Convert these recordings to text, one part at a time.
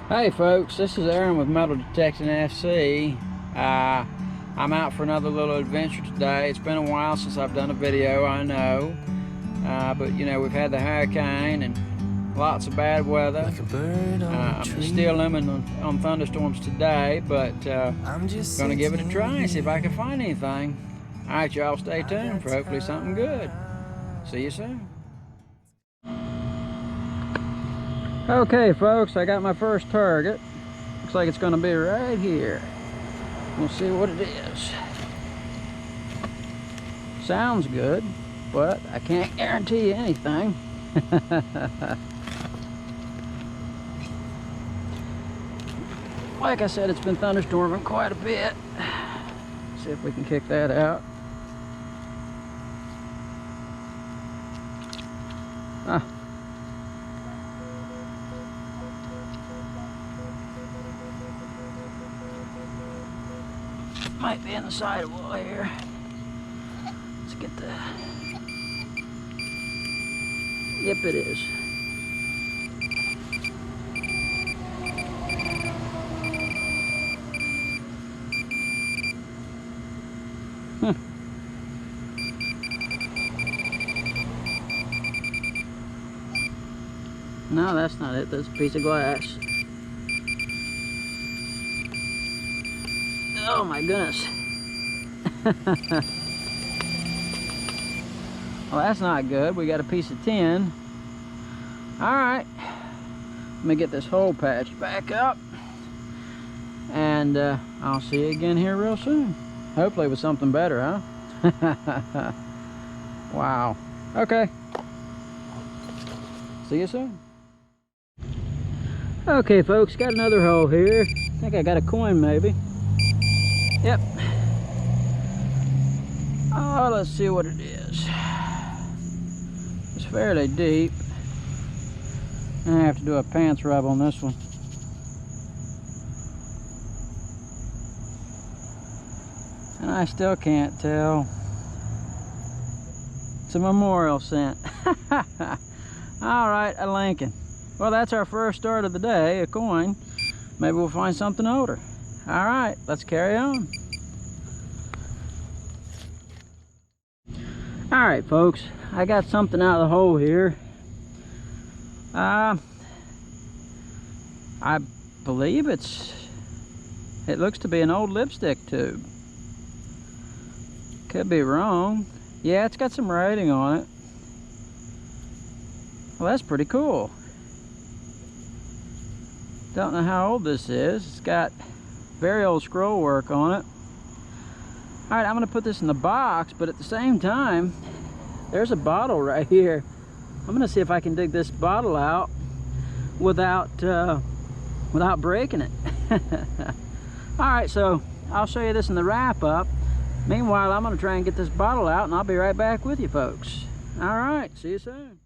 Hey folks, this is Aaron with Metal Detecting FC. I'm out for another little adventure today. It's been a while since I've done a video, I know. But you know, we've had the hurricane and lots of bad weather. I'm still limit on thunderstorms today, but I'm just gonna give it a try and see if I can find anything. Alright y'all, stay tuned for hopefully something good. See you soon. Okay folks, I got my first target. Looks like it's gonna be right here. We'll see what it is. Sounds good, but I can't guarantee you anything. Like I said, it's been thunderstorming quite a bit. See if we can kick that out. Might be in the sidewall here. Let's get the... Yep, it is. No, that's not it. That's a piece of glass. Oh my goodness. Well, that's not good. We got a piece of tin. Alright. Let me get this hole patched back up. And I'll see you again here real soon. Hopefully with something better, huh? Wow. Okay. See you soon. Okay, folks. Got another hole here. I think I got a coin maybe. Yep. Oh, let's see what it is. It's fairly deep. I have to do a pants rub on this one. And I still can't tell. It's a memorial cent. Alright, a Lincoln. Well, that's our first start of the day, a coin. Maybe we'll find something older. Alright, let's carry on. Alright folks, I got something out of the hole here. I believe it looks to be an old lipstick tube. Could be wrong. Yeah, it's got some writing on it. Well, that's pretty cool. Don't know how old this is. It's got very old scroll work on it. Alright, I'm going to put this in the box, but at the same time, there's a bottle right here. I'm going to see if I can dig this bottle out without breaking it. Alright, so I'll show you this in the wrap-up. Meanwhile, I'm going to try and get this bottle out, and I'll be right back with you folks. Alright, see you soon.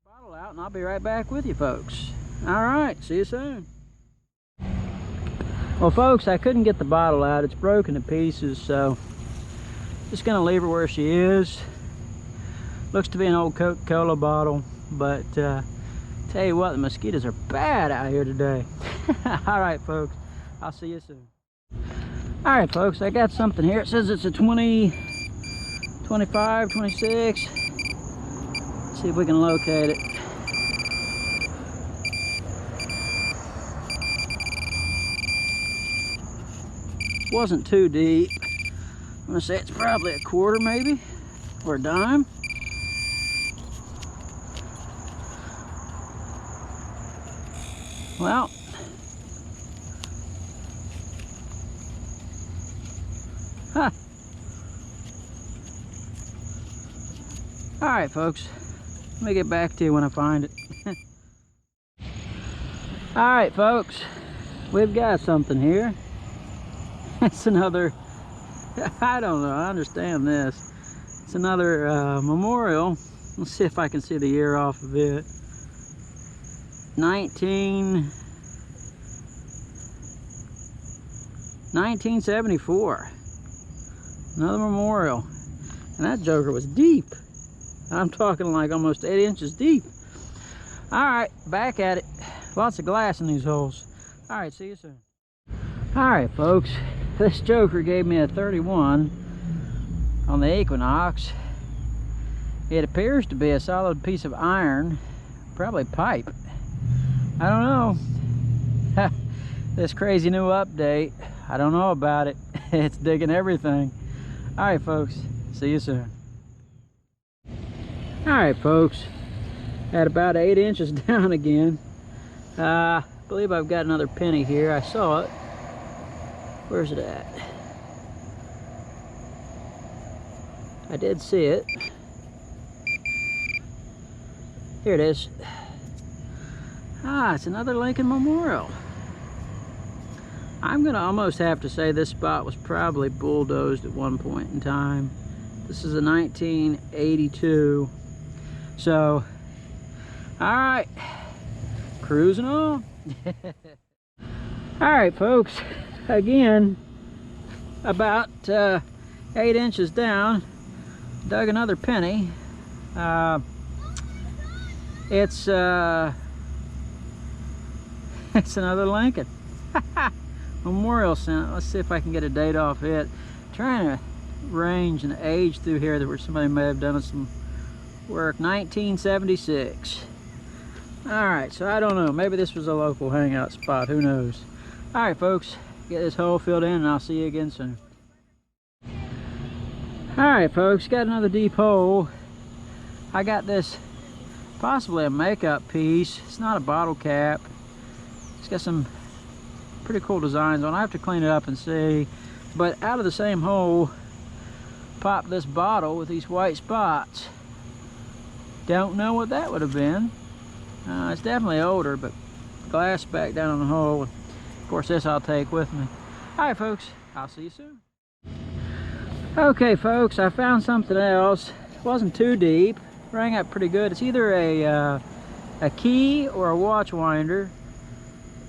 Bottle out, and I'll be right back with you folks. Alright, see you soon. Well folks, I couldn't get the bottle out. It's broken to pieces, so just gonna leave her where she is. Looks to be an old Coca-Cola bottle, but tell you what, the mosquitoes are bad out here today. Alright folks, I'll see you soon. Alright folks, I got something here. It says it's a 20, 25, 26. See if we can locate it. Wasn't too deep. I'm gonna say it's probably a quarter maybe, or a dime. Well, huh. All right, folks. Let me get back to you when I find it. All right, folks. We've got something here. It's another, I don't know, I understand this. It's another memorial. Let's see if I can see the year off of it. 19, 1974. Another memorial. And that joker was deep. I'm talking like almost 8 inches deep. Alright, back at it. Lots of glass in these holes. Alright, see you soon. Alright folks, this joker gave me a 31 on the Equinox. It appears to be a solid piece of iron, probably pipe. I don't know. This crazy new update, I don't know about it. It's digging everything. Alright folks, see you soon. Alright folks, at about 8 inches down again. I believe I've got another penny here. I saw it. Where's it at? I did see it. Here it is. Ah, it's another Lincoln Memorial. I'm gonna almost have to say this spot was probably bulldozed at one point in time. This is a 1982. So, all right, cruising on. All right, folks, again, about 8 inches down, dug another penny. It's another Lincoln. Memorial cent. Let's see if I can get a date off it. Trying to range an age through here where somebody may have done some work. 1976. Alright, so I don't know. Maybe this was a local hangout spot. Who knows? Alright, folks. Get this hole filled in and I'll see you again soon. Alright, folks. Got another deep hole. I got this possibly a makeup piece. It's not a bottle cap. It's got some pretty cool designs on it. I have to clean it up and see. But out of the same hole popped this bottle with these white spots. Don't know what that would have been. It's definitely older, but glass back down in the hole. Of course, this I'll take with me. Alright folks, I'll see you soon. Okay folks, I found something else. It wasn't too deep. Rang up pretty good. It's either a key or a watch winder.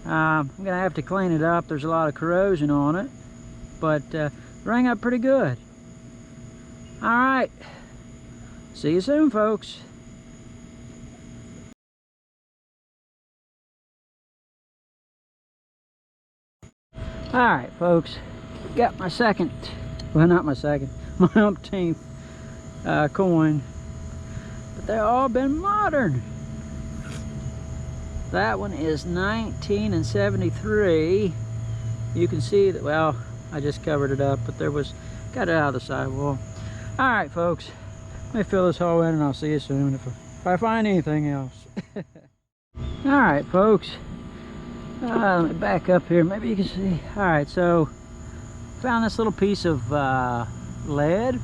I'm gonna have to clean it up. There's a lot of corrosion on it, but rang up pretty good. All right, see you soon, folks. All right, folks, got my second, well, not my second, my umpteenth coin, but they've all been modern. That one is 1973. You can see that, well, I just covered it up, but there was, got it out of the sidewall. All right, folks, let me fill this hole in and I'll see you soon if I find anything else. All right, folks, let me back up here. Maybe you can see. All right, so found this little piece of lead.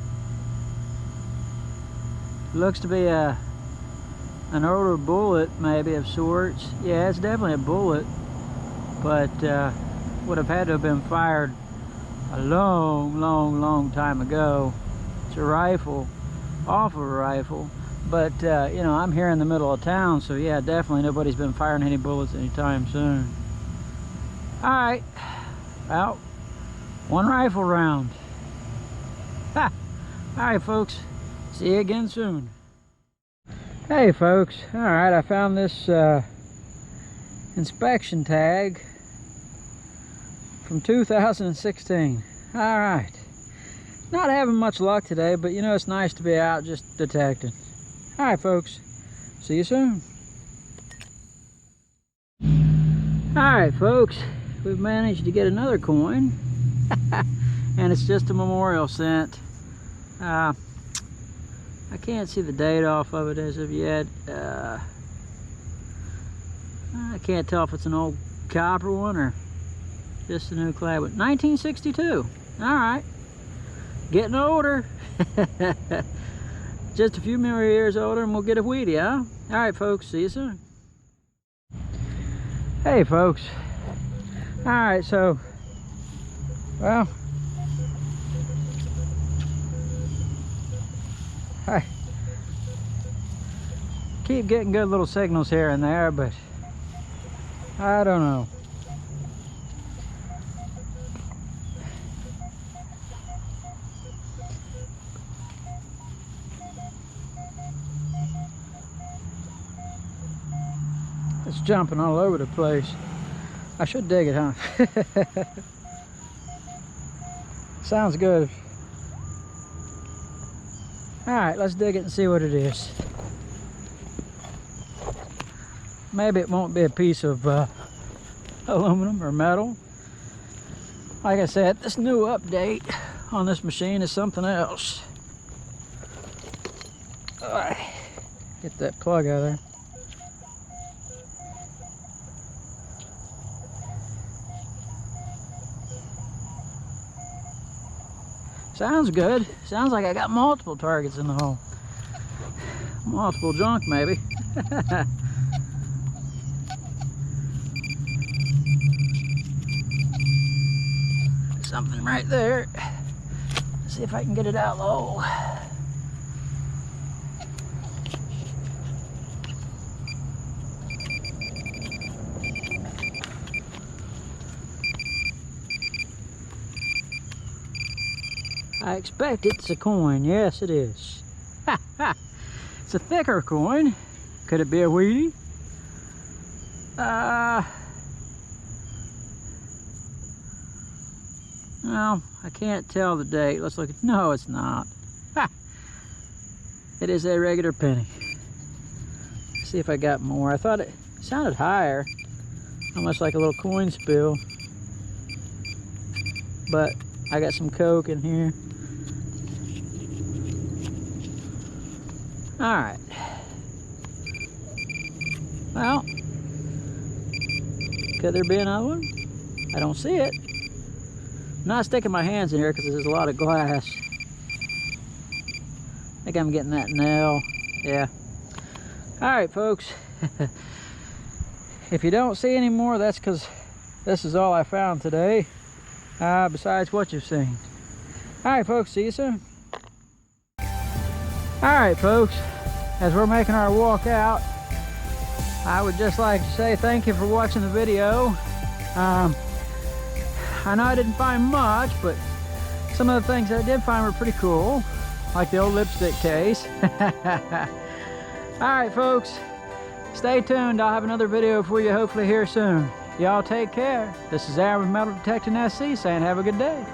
Looks to be an older bullet, maybe, of sorts. Yeah, it's definitely a bullet, but would have had to have been fired a long time ago. It's a rifle, off of a rifle, but you know, I'm here in the middle of town, so yeah, definitely nobody's been firing any bullets anytime soon. All right, well, one rifle round. Ha! All right, folks, see you again soon. Hey folks, all right, I found this inspection tag from 2016. All right, not having much luck today, but you know, it's nice to be out just detecting. All right, folks, see you soon. All right, folks, we've managed to get another coin, and it's just a memorial cent. I can't see the date off of it as of yet. I can't tell if it's an old copper one or just a new clad one. 1962. All right, getting older. Just a few more years older and we'll get a Wheatie, huh? All right, folks, see you soon. Hey, folks. All right, so, well, I keep getting good little signals here and there, but I don't know. It's jumping all over the place. I should dig it, huh? Sounds good. Alright, let's dig it and see what it is. Maybe it won't be a piece of aluminum or metal. Like I said, this new update on this machine is something else. Alright, get that plug out of there. Sounds good. Sounds like I got multiple targets in the hole. Multiple junk, maybe. Something right there. Let's see if I can get it out of the hole. I expect it's a coin. Yes, it is. It's a thicker coin. Could it be a Wheatie? No, I can't tell the date. Let's look at. No, it's not. It is a regular penny. Let's see if I got more. I thought it sounded higher, almost like a little coin spill. But I got some Coke in here. Alright. Well, could there be another one? I don't see it. I'm not sticking my hands in here because there's a lot of glass. I think I'm getting that nail. Yeah. Alright, folks. If you don't see any more, that's because this is all I found today. Besides what you've seen. Alright, folks. See you soon. Alright, folks. As we're making our walk out, I would just like to say thank you for watching the video. I know I didn't find much, but some of the things I did find were pretty cool, like the old lipstick case. Alright, folks, stay tuned. I'll have another video for you hopefully here soon. Y'all take care. This is Aaron with Metal Detecting SC saying have a good day.